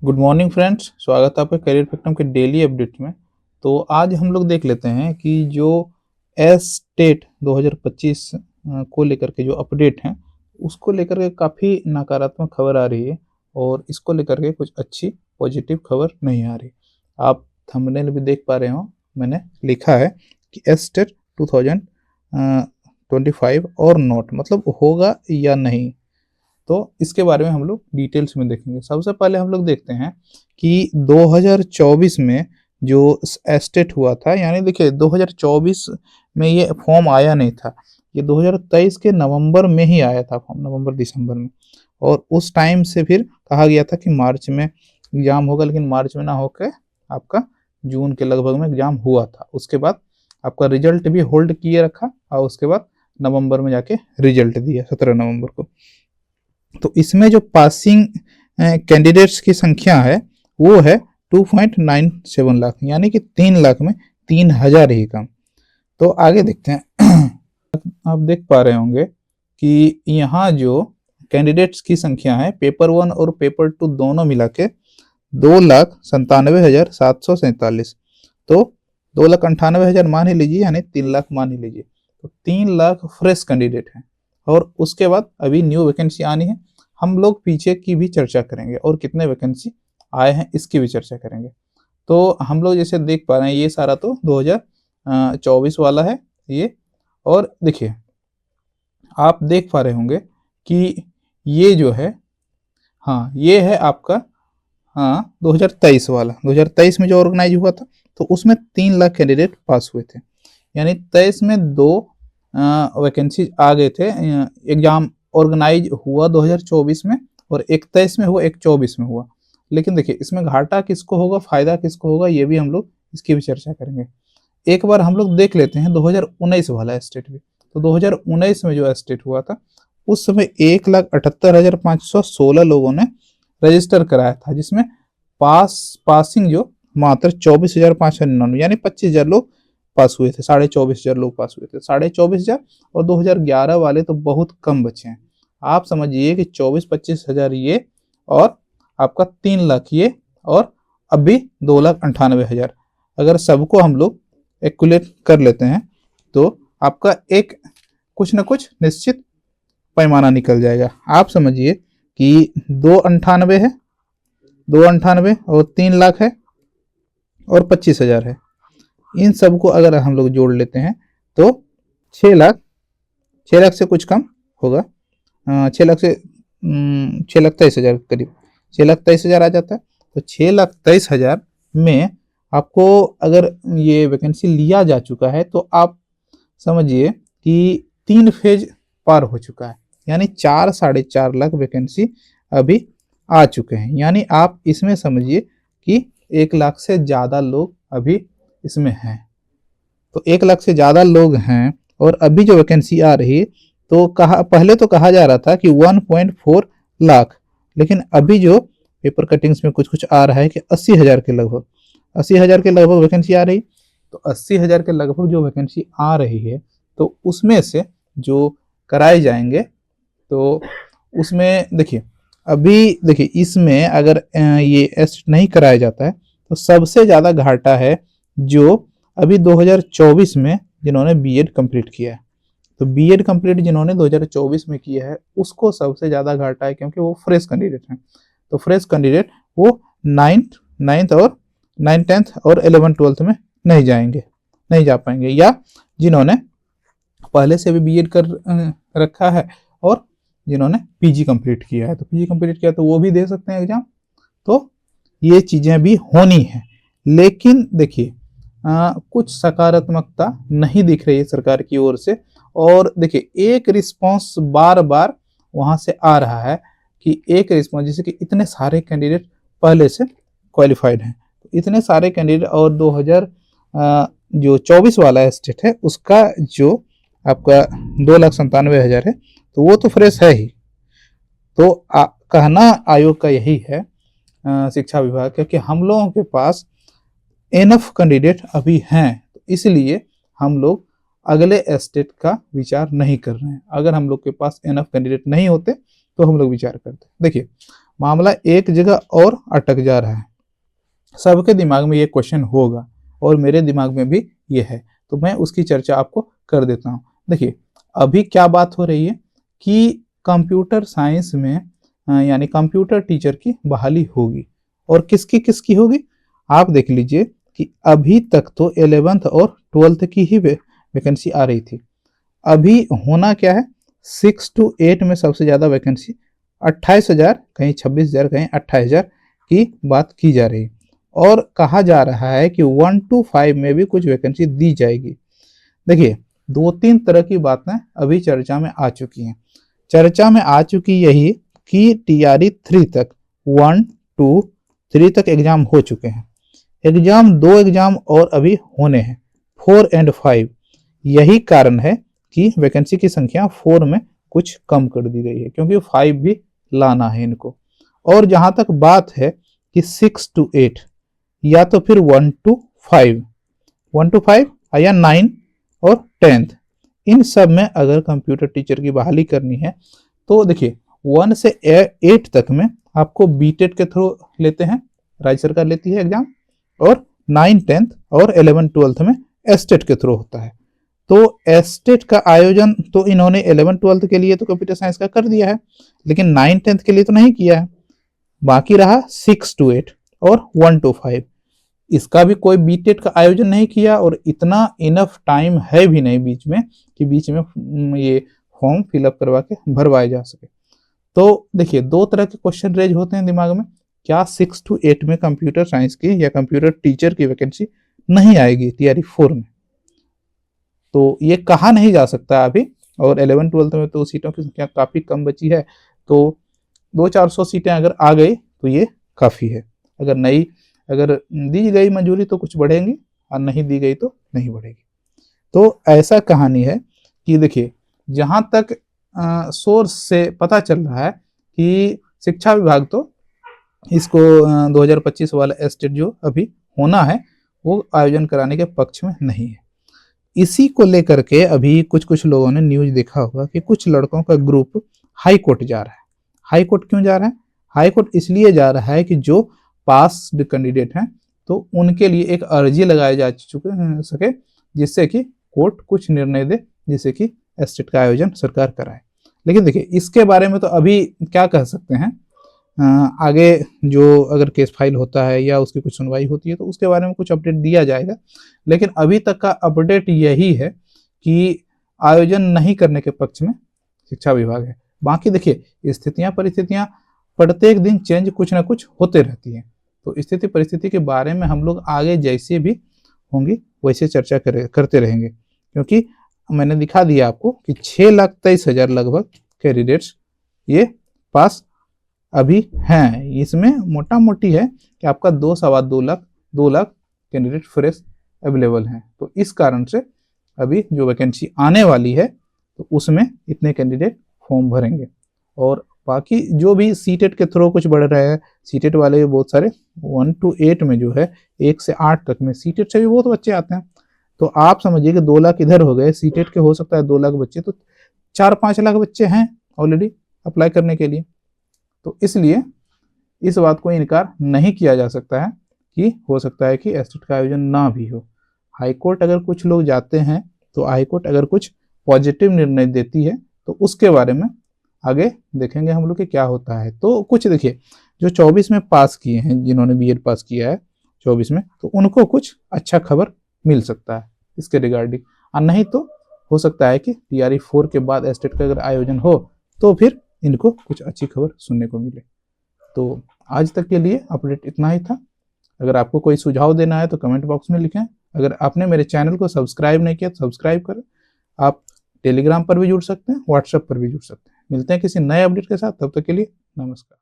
Good morning friends, स्वागत है आपके करियर फैक्टम के डेली अपडेट में। तो आज हम लोग देख लेते हैं कि जो एस टेट 2025 को लेकर के जो अपडेट हैं उसको लेकर के काफ़ी नकारात्मक खबर आ रही है और इसको लेकर के कुछ अच्छी पॉजिटिव खबर नहीं आ रही। आप थंबनेल भी देख पा रहे हो, मैंने लिखा है कि एस टेट 2025 और नॉट मतलब होगा या नहीं। तो इसके बारे में हम लोग डिटेल्स में देखेंगे। सबसे पहले हम लोग देखते हैं कि 2024 में जो एस्टेट हुआ था, यानी देखिए 2024 में ये फॉर्म आया नहीं था, ये 2023 के नवंबर में ही आया था फॉर्म, नवंबर दिसंबर में। और उस टाइम से फिर कहा गया था कि मार्च में एग्ज़ाम होगा, लेकिन मार्च में ना होकर आपका जून के लगभग में एग्ज़ाम हुआ था। उसके बाद आपका रिजल्ट भी होल्ड किए रखा और उसके बाद नवंबर में जाके रिजल्ट दिया 17 नवंबर को। तो इसमें जो पासिंग कैंडिडेट्स की संख्या है वो है 2.97 लाख, यानी कि 3 लाख में 3000 ही कम। तो आगे देखते हैं। आप देख पा रहे होंगे कि यहाँ जो कैंडिडेट्स की संख्या है पेपर 1 और पेपर 2 दोनों मिला के 2,97,747। तो 2,98,000 मान ही लीजिए, यानी 3 लाख मान ही लीजिए। तो 3 लाख फ्रेश कैंडिडेट हैं और उसके बाद अभी न्यू वैकेंसी आनी है। हम लोग पीछे की भी चर्चा करेंगे और कितने वैकेंसी आए हैं इसकी भी चर्चा करेंगे। तो हम लोग जैसे देख पा रहे हैं ये सारा तो 2024 वाला है ये। और देखिए आप देख पा रहे होंगे कि ये जो है, हाँ ये है आपका 2023 वाला। 2023 में जो ऑर्गेनाइज हुआ था तो उसमें 3 लाख कैंडिडेट पास हुए थे, यानी 23 में 2 वैकेंसी आ गए थे। एग्जाम ऑर्गेनाइज हुआ 2024 में और एक 23 में हुआ, एक 24 में हुआ। लेकिन देखिए इसमें घाटा किसको होगा, फायदा किसको होगा, ये भी हम लोग इसकी भी चर्चा करेंगे। एक बार हम लोग देख लेते हैं 2019 वाला स्टेट भी। तो 2019 में जो स्टेट हुआ था उस समय 1,78,516 लोगों ने रजिस्टर कराया था, जिसमें पासिंग जो मात्र 24,599 यानी 25,000 लोग पास हुए थे। 24,500 लोग पास हुए थे, 24,500। और 2011 वाले तो बहुत कम बचे हैं। आप समझिए कि 24-25 हज़ार ये और आपका 3 लाख ये और अभी 2,98,000। अगर सबको हम लोग एक्यूलेट कर लेते हैं तो आपका एक कुछ ना कुछ निश्चित पैमाना निकल जाएगा। आप समझिए कि 298 है, 298 और 3 लाख है और 25,000 है। इन सब को अगर हम लोग जोड़ लेते हैं तो 6 लाख, 6 लाख से कुछ कम होगा, 6 लाख से 6,23,000 करीब, 6,23,000 आ जाता है। तो 6,23,000 में आपको अगर ये वैकेंसी लिया जा चुका है तो आप समझिए कि 3 फेज पार हो चुका है, यानी 4-4.5 लाख वैकेंसी अभी आ चुके हैं। यानी आप इसमें समझिए कि 1 लाख से ज़्यादा लोग अभी इसमें हैं। तो 1 लाख से ज़्यादा लोग हैं और अभी जो वैकेंसी आ रही है तो पहले तो कहा जा रहा था कि 1.4 लाख, लेकिन अभी जो पेपर कटिंग्स में कुछ कुछ आ रहा है कि 80,000 के लगभग, 80,000 के लगभग वैकेंसी आ रही। तो 80,000 के लगभग जो वैकेंसी आ रही है तो उसमें से जो कराए जाएंगे तो उसमें देखिए अभी देखिए इसमें अगर ये एस्ट नहीं कराया जाता है तो सबसे ज़्यादा घाटा है जो अभी 2024 में जिन्होंने बीएड कंप्लीट किया है। तो बीएड कंप्लीट जिन्होंने 2024 में किया है उसको सबसे ज़्यादा घाटा है, क्योंकि वो फ्रेश कैंडिडेट हैं। तो फ्रेश कैंडिडेट वो 9th और 9th 10th और 11th 12th में नहीं जाएंगे, नहीं जा पाएंगे, या जिन्होंने पहले से भी बीएड कर रखा है और जिन्होंने पीजी कंप्लीट किया है। तो पीजी कंप्लीट किया तो वो भी दे सकते हैं एग्जाम। तो ये चीज़ें भी होनी है, लेकिन देखिए कुछ सकारात्मकता नहीं दिख रही है सरकार की ओर से। और देखिए एक रिस्पांस बार बार वहाँ से आ रहा है कि एक रिस्पांस, जैसे कि इतने सारे कैंडिडेट पहले से क्वालिफाइड हैं, तो इतने सारे कैंडिडेट और 2024 वाला स्टेट है उसका जो आपका 2,97,000 है तो वो तो फ्रेश है ही। तो कहना आयोग का यही है, शिक्षा विभाग का, कि हम लोगों के पास एनफ कैंडिडेट अभी हैं, तो इसलिए हम लोग अगले स्टेट का विचार नहीं कर रहे हैं। अगर हम लोग के पास एनफ कैंडिडेट नहीं होते तो हम लोग विचार करते। देखिए मामला एक जगह और अटक जा रहा है। सबके दिमाग में ये क्वेश्चन होगा और मेरे दिमाग में भी ये है, तो मैं उसकी चर्चा आपको कर देता हूँ। देखिए अभी क्या बात हो रही है कि कंप्यूटर साइंस में यानी कंप्यूटर टीचर की बहाली होगी, और किसकी किसकी होगी आप देख लीजिए कि अभी तक तो 11th और 12th की ही वैकेंसी आ रही थी। अभी होना क्या है, 6 to 8 में सबसे ज़्यादा वैकेंसी 28,000, कहीं 26,000, कहीं 28,000 की बात की जा रही है, और कहा जा रहा है कि 1 to 5 में भी कुछ वैकेंसी दी जाएगी। देखिए 2-3 तरह की बातें अभी चर्चा में आ चुकी हैं। चर्चा में आ चुकी यही कि TRE 3 तक 1, 2, 3 तक एग्जाम हो चुके हैं। एग्जाम 2 एग्जाम और अभी होने हैं, 4 and 5। यही कारण है कि वैकेंसी की संख्या 4 में कुछ कम कर दी गई है, क्योंकि 5 भी लाना है इनको। और जहां तक बात है कि 6 to 8 या तो फिर 1 to 5 या 9 और 10th, इन सब में अगर कंप्यूटर टीचर की बहाली करनी है तो देखिए 1 से 8 तक में आपको बीटेट के थ्रू लेते हैं, राज्य सरकार लेती है एग्जाम, और 9, 10th और 11, 12th में एस्टेट के थ्रू होता है। तो एस्टेट का आयोजन तो इन्होंने 11, 12th के लिए तो कंप्यूटर साइंस का कर दिया है, लेकिन 9, 10th के लिए तो नहीं किया है। बाकी रहा 6 to 8 और 1 to 5, इसका भी कोई बीटेट का आयोजन नहीं किया, और इतना इनफ टाइम है भी नहीं बीच में कि बीच में ये फॉर्म फिलअप करवा के भरवाए जा सके। तो देखिए 2 तरह के क्वेश्चन रेज होते हैं दिमाग में, क्या 6 to 8 में कंप्यूटर साइंस की या कंप्यूटर टीचर की वैकेंसी नहीं आएगी TRE 4 में? तो ये कहा नहीं जा सकता अभी, और 11, 12th में तो सीटों की संख्या काफ़ी कम बची है, तो 200-400 सीटें अगर आ गई तो ये काफ़ी है। अगर दी गई मंजूरी तो कुछ बढ़ेंगी, और नहीं दी गई तो नहीं बढ़ेगी। तो ऐसा कहानी है कि देखिए जहाँ तक सोर्स से पता चल रहा है कि शिक्षा विभाग तो इसको 2025 वाला एस्टेट जो अभी होना है वो आयोजन कराने के पक्ष में नहीं है। इसी को लेकर के अभी कुछ लोगों ने न्यूज देखा होगा कि कुछ लड़कों का ग्रुप हाई कोर्ट जा रहा है। हाई कोर्ट क्यों जा रहा है? हाई कोर्ट इसलिए जा रहा है कि जो पास्ड कैंडिडेट हैं तो उनके लिए एक अर्जी लगाई जा सके, जिससे कि कोर्ट कुछ निर्णय दे, जिससे कि एस्टेट का आयोजन सरकार कराए। लेकिन देखिए इसके बारे में तो अभी क्या कह सकते हैं, आगे जो अगर केस फाइल होता है या उसकी कुछ सुनवाई होती है तो उसके बारे में कुछ अपडेट दिया जाएगा। लेकिन अभी तक का अपडेट यही है कि आयोजन नहीं करने के पक्ष में शिक्षा विभाग है। बाकी देखिए स्थितियां परिस्थितियां प्रत्येक दिन चेंज कुछ ना कुछ होते रहती हैं, तो स्थिति परिस्थिति के बारे में हम लोग आगे जैसे भी होंगी वैसे चर्चा करते रहेंगे, क्योंकि मैंने दिखा दिया आपको कि 6,23,000 लगभग कैंडिडेट्स ये पास अभी हैं। इसमें मोटा मोटी है कि आपका 2 लाख कैंडिडेट फ्रेश अवेलेबल हैं। तो इस कारण से अभी जो वैकेंसी आने वाली है तो उसमें इतने कैंडिडेट फॉर्म भरेंगे। और बाकी जो भी सीटेट के थ्रू कुछ बढ़ रहे हैं, सीटेट वाले बहुत सारे 1 to 8 में जो है 1 से 8 तक में सीटेट से भी बहुत बच्चे आते हैं। तो आप समझिए कि 2 लाख इधर हो गए, सीटेट के हो सकता है 2 लाख बच्चे, तो 4-5 लाख बच्चे हैं ऑलरेडी अप्लाई करने के लिए। तो इसलिए इस बात को इनकार नहीं किया जा सकता है कि हो सकता है कि एस्टेट का आयोजन ना भी हो। हाईकोर्ट अगर कुछ लोग जाते हैं तो हाईकोर्ट अगर कुछ पॉजिटिव निर्णय देती है तो उसके बारे में आगे देखेंगे हम लोग कि क्या होता है। तो कुछ देखिए जो 24 में पास किए हैं, जिन्होंने बीएड पास किया है 24 में, तो उनको कुछ अच्छा खबर मिल सकता है इसके रिगार्डिंग, और नहीं तो हो सकता है कि TRE 4 के बाद एस्टेट का अगर आयोजन हो तो फिर इनको कुछ अच्छी खबर सुनने को मिले। तो आज तक के लिए अपडेट इतना ही था। अगर आपको कोई सुझाव देना है तो कमेंट बॉक्स में लिखें। अगर आपने मेरे चैनल को सब्सक्राइब नहीं किया तो सब्सक्राइब करें। आप टेलीग्राम पर भी जुड़ सकते हैं, व्हाट्सएप पर भी जुड़ सकते हैं। मिलते हैं किसी नए अपडेट के साथ, तब तक के लिए नमस्कार।